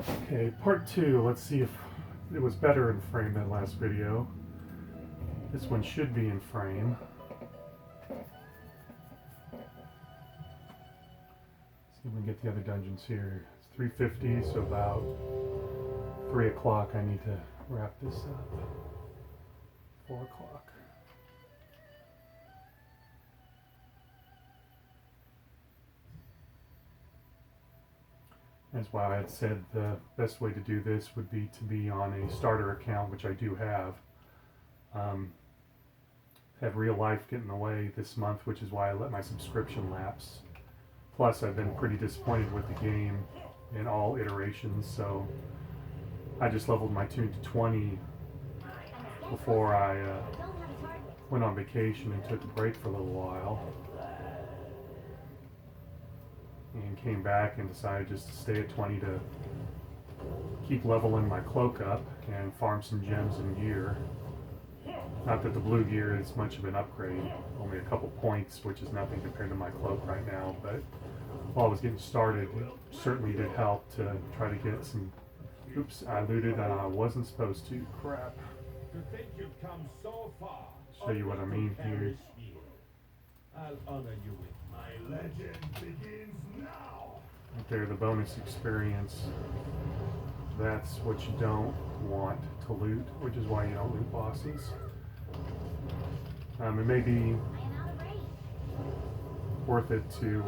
Okay, part two. Let's see if it was better in frame than last video. This one should be in frame. See if we can get the other dungeons here. It's 3:50, so about 3 o'clock I need to wrap this up. 4 o'clock. That's why I had said the best way to do this would be to be on a starter account, which I do have. Have real life get in the way this month, which is why I let my subscription lapse. Plus, I've been pretty disappointed with the game in all iterations, so I just leveled my tune to 20 before I went on vacation and took a break for a little while. And came back and decided just to stay at 20 to keep leveling my cloak up and farm some gems and gear. Not that the blue gear is much of an upgrade, only a couple points, which is nothing compared to my cloak right now, but while I was getting started, it certainly did help to try to get some... Oops, I looted and I wasn't supposed to. Crap. To think you've come so far. Show you what I mean here. I'll honor you with my legend begins now. Right there, the bonus experience. That's what you don't want to loot, which is why you don't loot bosses. It may be worth it to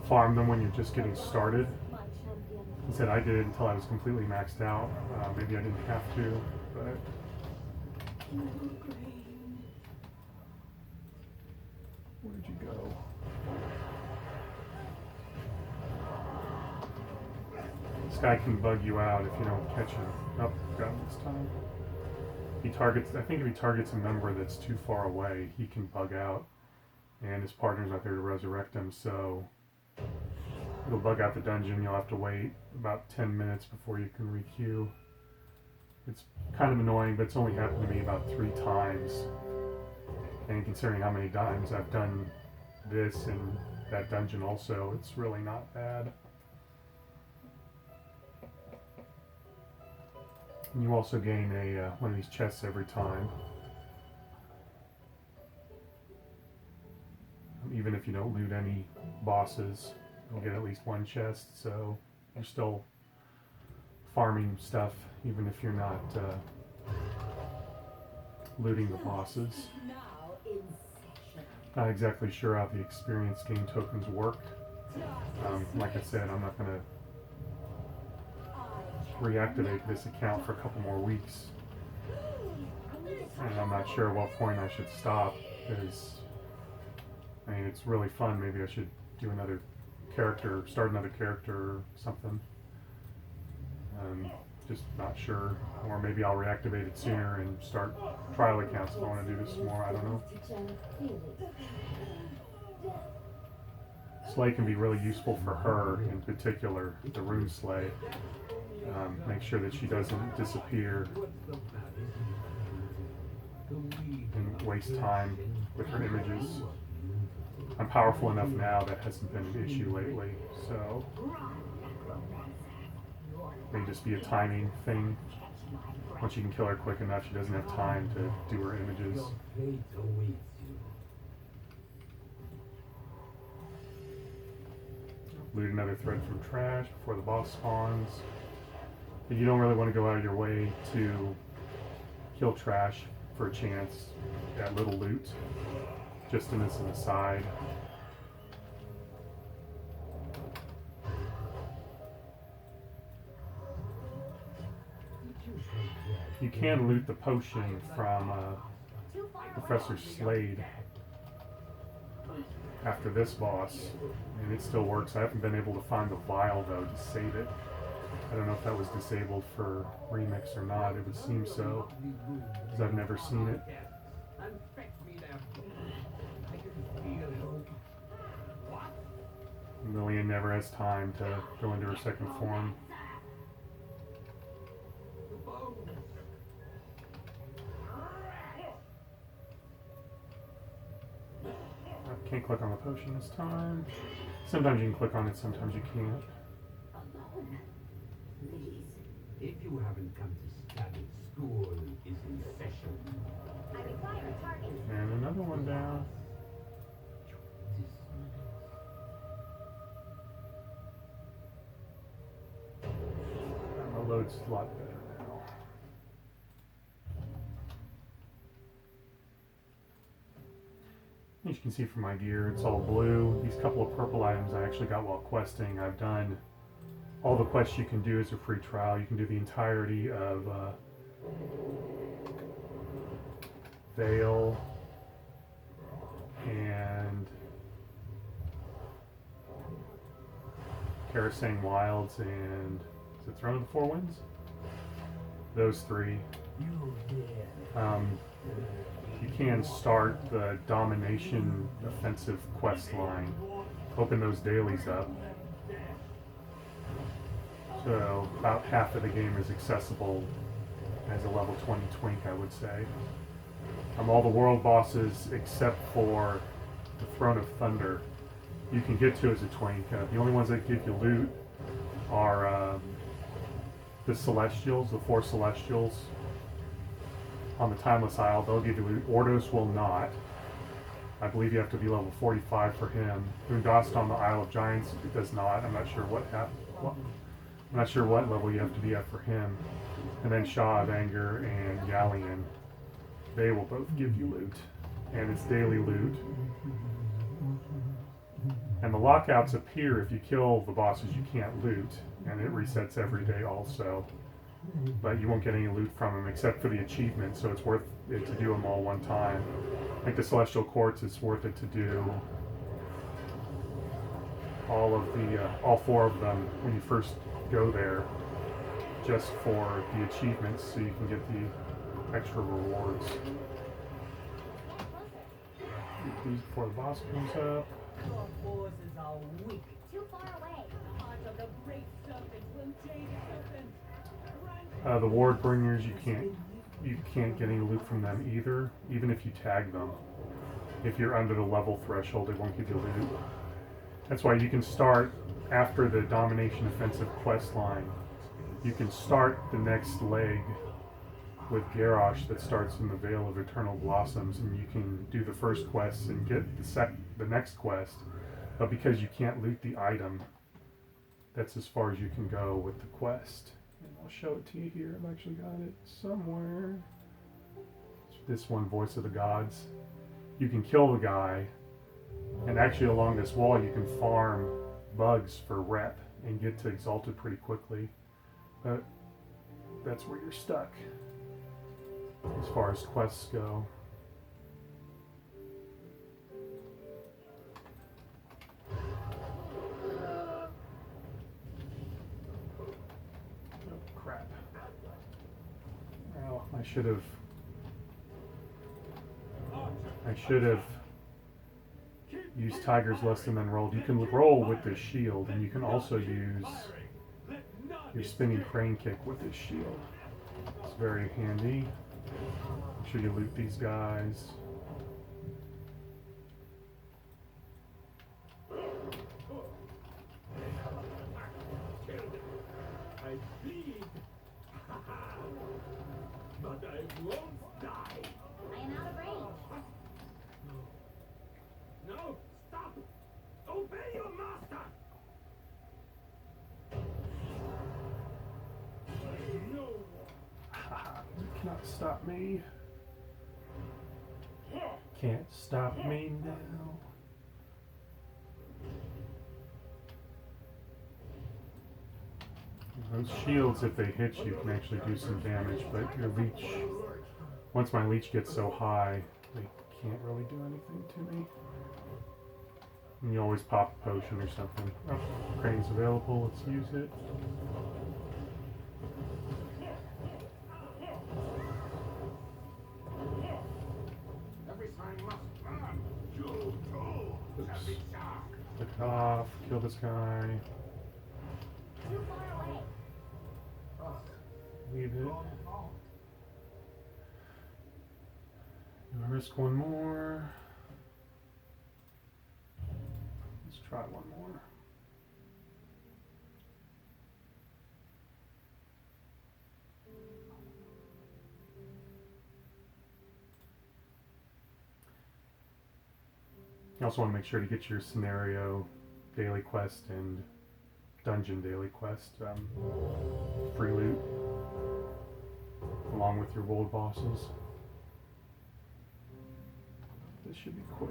farm them when you're just getting started. I said I did it until I was completely maxed out. Maybe I didn't have to, but... Where'd you go? This guy can bug you out if you don't catch him. Oh, got him this time. He targets, I think if he targets a member that's too far away, he can bug out. And his partner's not there to resurrect him, so it'll bug out the dungeon. You'll have to wait about 10 minutes before you can requeue. It's kind of annoying, but it's only happened to me about 3 times. And considering how many times I've done this and that dungeon also, it's really not bad. And you also gain a one of these chests every time. Even if you don't loot any bosses, you'll get at least one chest, so you're still farming stuff, even if you're not looting the bosses. Not exactly sure how the experience gain tokens work. Like I said, I'm not going to reactivate this account for a couple more weeks. And I'm not sure at what point I should stop, because I mean, it's really fun. Maybe I should do another character, start another character or something. Just not sure. Or maybe I'll reactivate it sooner and start trial accounts if I want to do this some more. I don't know. Slay can be really useful for her, in particular, the rune slay. Make sure that she doesn't disappear and waste time with her images. I'm powerful enough now that hasn't been an issue lately, so it may just be a timing thing. Once you can kill her quick enough, she doesn't have time to do her images. Loot another thread from trash before the boss spawns. But you don't really want to go out of your way to kill trash for a chance at little loot. Just as an aside. You can loot the potion from Professor Slade after this boss, and it still works. I haven't been able to find the vial though to save it. I don't know if that was disabled for remix or not. It would seem so, because I've never seen it. Lillian never has time to go into her second form. I can't click on the potion this time. Sometimes you can click on it, sometimes you can't. Please, if you haven't come to study, school is in session. I require a target. And another one down. My load's a lot better now. As you can see from my gear, it's all blue. These couple of purple items I actually got while questing. I've done all the quests you can do as a free trial. You can do the entirety of Vale and Karasang Wilds and is it Throne of the Four Winds? Those three. You can start the domination offensive quest line. Open those dailies up. So about half of the game is accessible as a level 20 Twink, I would say. All the world bosses except for the Throne of Thunder you can get to as a Twink. The only ones that give you loot are the Celestials, the 4 Celestials on the Timeless Isle. They'll give you loot. Ordos will not. I believe you have to be level 45 for him. Undast on the Isle of Giants, it does not. I'm not sure I'm not sure what level you have to be at for him. And then Shah of Anger and Yalian, they will both give you loot, and it's daily loot. And the lockouts appear if you kill the bosses you can't loot, and it resets every day also. But you won't get any loot from them except for the achievement, so it's worth it to do them all one time. Like the Celestial Courts, it's worth it to do all 4 of them when you first go there, just for the achievements, so you can get the extra rewards. Get these before the boss comes up. Your forces are weak. Too far away. The heart of the great serpent will take serpent. The Ward Bringers, you can't get any loot from them either, even if you tag them. If you're under the level threshold, it won't give you loot. That's why you can start after the Domination Offensive quest line. You can start the next leg with Garrosh that starts in the Vale of Eternal Blossoms, and you can do the first quest and get the next quest. But because you can't loot the item, that's as far as you can go with the quest. And I'll show it to you here. I've actually got it somewhere. It's this one, Voice of the Gods. You can kill the guy, and actually along this wall you can farm bugs for rep and get to Exalted pretty quickly. But that's where you're stuck as far as quests go. Oh crap. Well, I should have used Tiger's Lust and then rolled. You can roll with this shield, and you can also use your spinning crane kick with this shield. It's very handy. Make sure you loot these guys. I bleed, but I won't die. I am out of range. No, stop! Obey your master! No. You cannot stop me. Can't stop me now. Those shields, if they hit you, can actually do some damage, but your leech, once my leech gets so high, they can't really do anything to me. And you always pop a potion or something. Oh, crane's available, let's use it. Oops. Click it off, kill this guy. Too far away. Leave it. Gonna risk one more. Let's try one more. You also want to make sure to get your scenario daily quest and dungeon daily quest free loot along with your world bosses. This should be quick.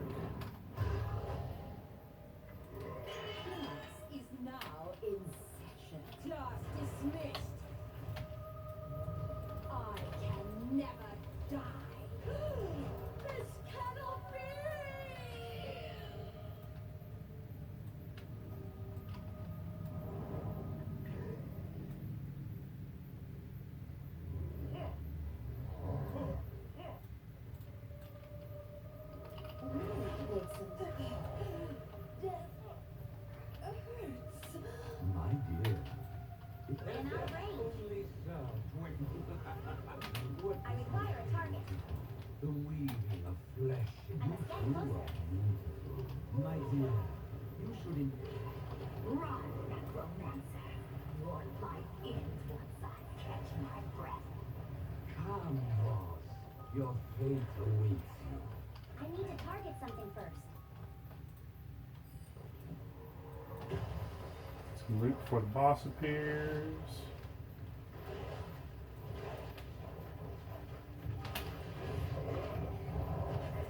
Class is now in session. Class dismissed. I can never die. This cannot be. My dear. I am out of range. Only so, Twink. What I require a target. the weaving of flesh and I must get you closer. are beautiful. My dear, you shouldn't. Run, necromancer. Your life ends once I catch my breath. Come, boss. Your fate awaits you. I need to target something first. Some loot before the boss appears.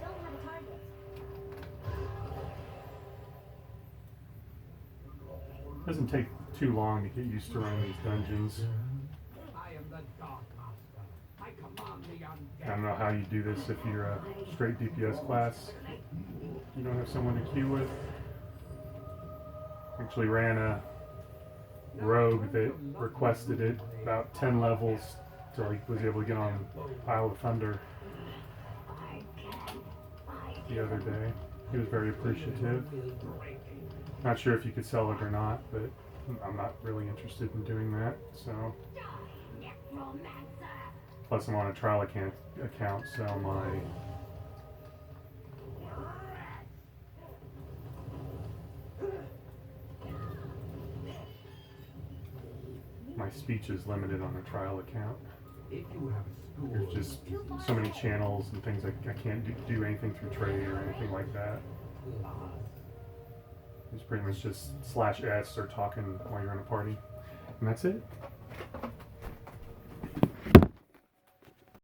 Don't have a target. Doesn't take too long to get used to running these dungeons. I am the Dark Master. I command the undead. I don't know how you do this if you're a straight DPS class. You don't have someone to queue with. Actually ran a rogue that requested it about 10 levels till he was able to get on Pile of Thunder the other day. He was very appreciative. Not sure if you could sell it or not, but I'm not really interested in doing that. So, plus I'm on a trial account, so my speech is limited on a trial account. If you have a school, There's just so many channels and things I can't do anything through trade or anything like that. It's pretty much just /S or talking while you're in a party, and that's it.